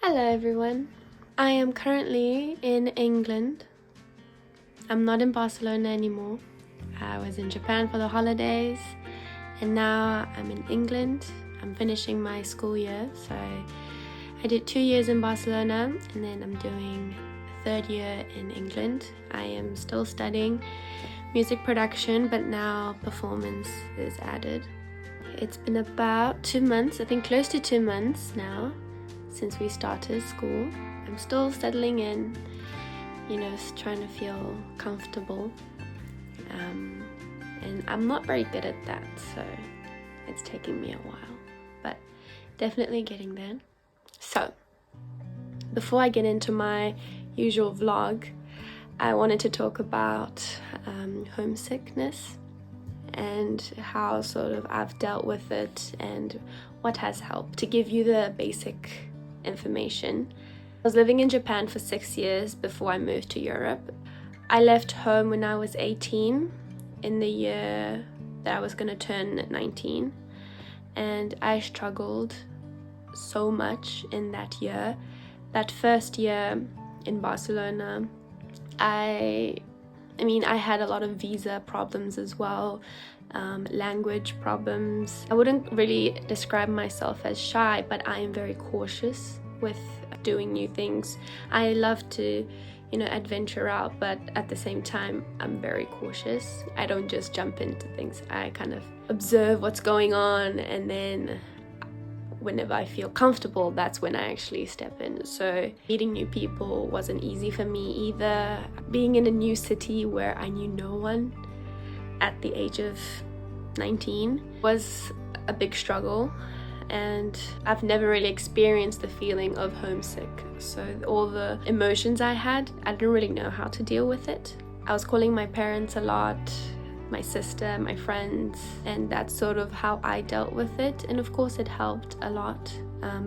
Hello everyone. I am currently in England. I'm not in Barcelona anymore. I was in Japan for the holidays and now I'm in England. I'm finishing my school year, so I did 2 years in Barcelona and then I'm doing a third year in England. I am still studying music production, but now performance is added. It's been about 2 months, I think close to 2 months now, since we started school. I'm still settling in, trying to feel comfortable. And I'm not very good at that, so it's taking me a while, but definitely getting there. So, before I get into my usual vlog, I wanted to talk about homesickness and how sort of I've dealt with it and what has helped, to give you the basic information. I was living in Japan for 6 years before I moved to Europe. I left home when I was 18, in the year that I was going to turn 19, and I struggled so much in that year. That first year in Barcelona, I had a lot of visa problems as well, language problems. I wouldn't really describe myself as shy, but I am very cautious with doing new things. I love to, adventure out, but at the same time, I'm very cautious. I don't just jump into things. I kind of observe what's going on, and then whenever I feel comfortable, that's when I actually step in. So meeting new people wasn't easy for me either. Being in a new city where I knew no one at the age of 19 was a big struggle, and I've never really experienced the feeling of homesick. So all the emotions I had, I didn't really know how to deal with it. I was calling my parents a lot, my sister, my friends, and that's sort of how I dealt with it. And of course it helped a lot,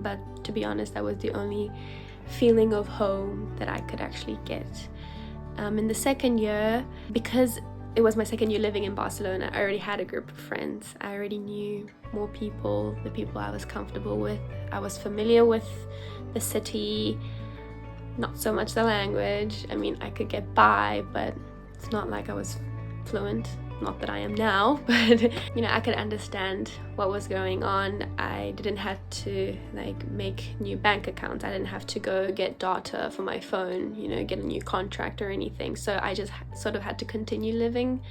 but to be honest, that was the only feeling of home that I could actually get. In the second year, because it was my second year living in Barcelona, I already had a group of friends. I already knew more people, the people I was comfortable with. I was familiar with the city, not so much the language. I could get by, but it's not like I was fluent. Not that I am now, but I could understand what was going on. I didn't have to make new bank accounts. I didn't have to go get data for my phone, get a new contract or anything. So I just sort of had to continue living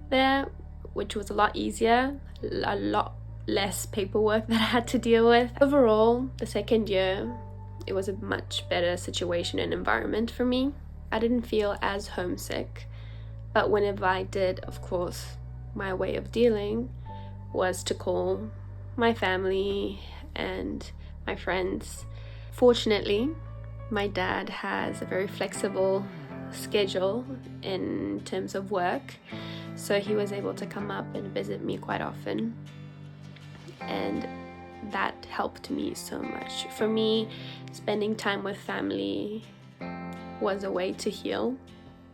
there, which was a lot easier, a lot less paperwork that I had to deal with. Overall, the second year, it was a much better situation and environment for me. I didn't feel as homesick. But whenever I did, of course, my way of dealing was to call my family and my friends. Fortunately, my dad has a very flexible schedule in terms of work, so he was able to come up and visit me quite often. And that helped me so much. For me, spending time with family was a way to heal.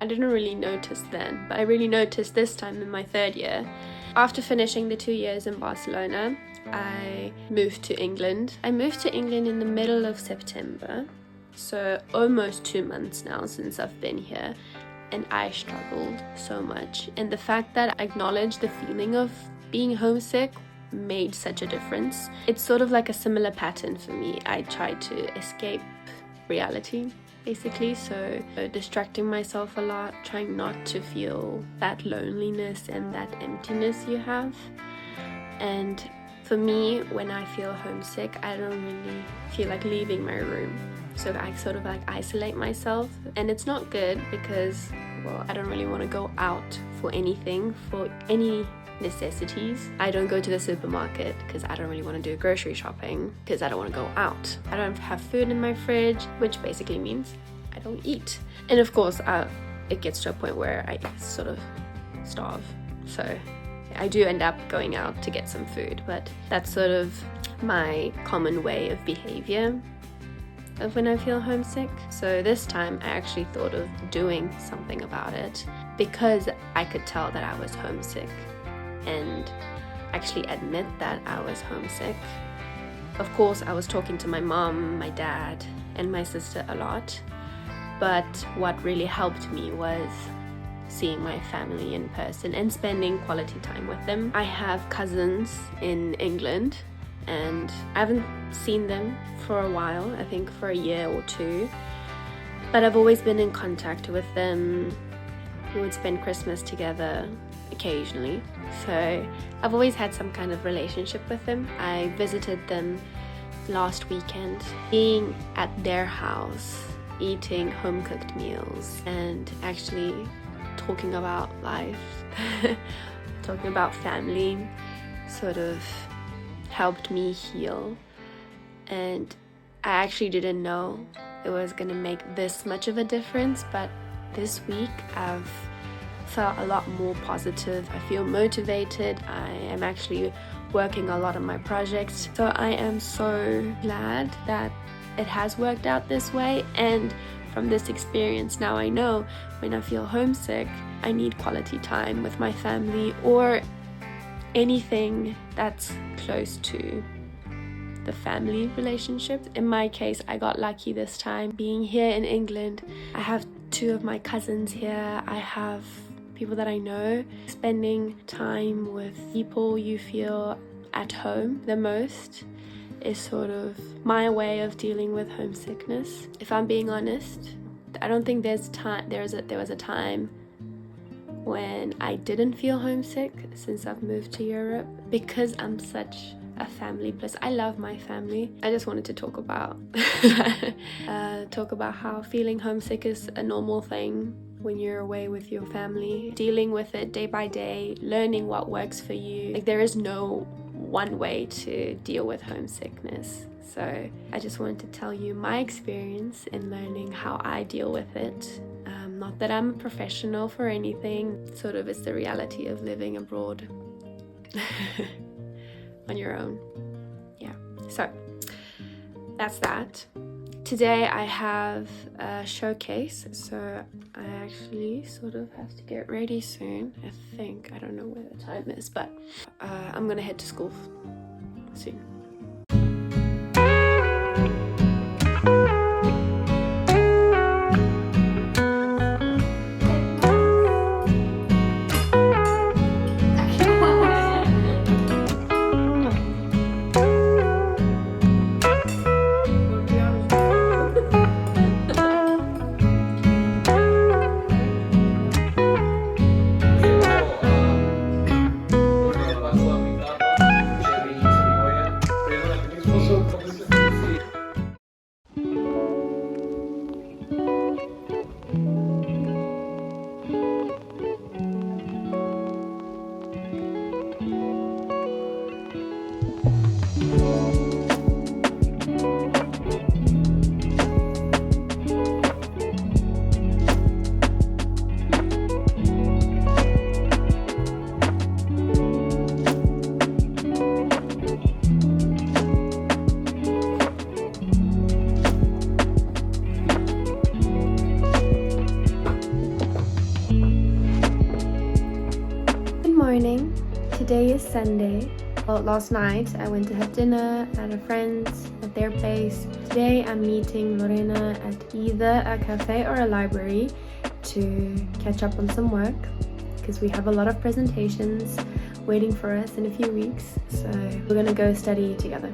I didn't really notice then, but I really noticed this time in my third year. After finishing the 2 years in Barcelona, I moved to England. I moved to England in the middle of September, so almost 2 months now since I've been here, and I struggled so much. And the fact that I acknowledged the feeling of being homesick made such a difference. It's sort of like a similar pattern for me. I tried to escape reality, basically, so distracting myself a lot, trying not to feel that loneliness and that emptiness you have. And for me, when I feel homesick, I don't really feel like leaving my room, so I sort of isolate myself. And it's not good because, well, I don't really want to go out for anything, for any necessities. I don't go to the supermarket because I don't really want to do grocery shopping because I don't want to go out. I don't have food in my fridge, which basically means I don't eat. And of course, it gets to a point where I sort of starve. So I do end up going out to get some food, but that's sort of my common way of behavior of when I feel homesick. So this time I actually thought of doing something about it because I could tell that I was homesick and actually admit that I was homesick Of course, I was talking to my mom, my dad, and my sister a lot, but what really helped me was seeing my family in person and spending quality time with them. I have cousins in England and I haven't seen them for a while, I think for a year or two, but I've always been in contact with them. We would spend Christmas together occasionally, so I've always had some kind of relationship with them. I visited them last weekend, being at their house, eating home-cooked meals and actually talking about life, talking about family, sort of helped me heal. And I actually didn't know it was gonna make this much of a difference, but this week I've felt a lot more positive. I feel motivated. I am actually working a lot on my projects, so I am so glad that it has worked out this way. And from this experience, now I know when I feel homesick, I need quality time with my family or anything that's close to the family relationship. In my case, I got lucky this time being here in England. I have 2 of my cousins here. I have people that I know. Spending time with people you feel at home the most is sort of my way of dealing with homesickness. If I'm being honest, I don't think there was a time when I didn't feel homesick since I've moved to Europe, because I'm such a family person. I love my family. I just wanted to talk about how feeling homesick is a normal thing when you're away with your family, dealing with it day by day, learning what works for you. Like, there is no one way to deal with homesickness. So I just wanted to tell you my experience in learning how I deal with it. Not that I'm a professional for anything, sort of it's the reality of living abroad on your own. Yeah, so that's that. Today I have a showcase, so I actually sort of have to get ready soon. I don't know where the time is, but I'm gonna head to school soon. Today is Sunday. Well, last night I went to have dinner at a friend's at their place. Today I'm meeting Lorena at either a cafe or a library to catch up on some work, because we have a lot of presentations waiting for us in a few weeks, so we're gonna go study together.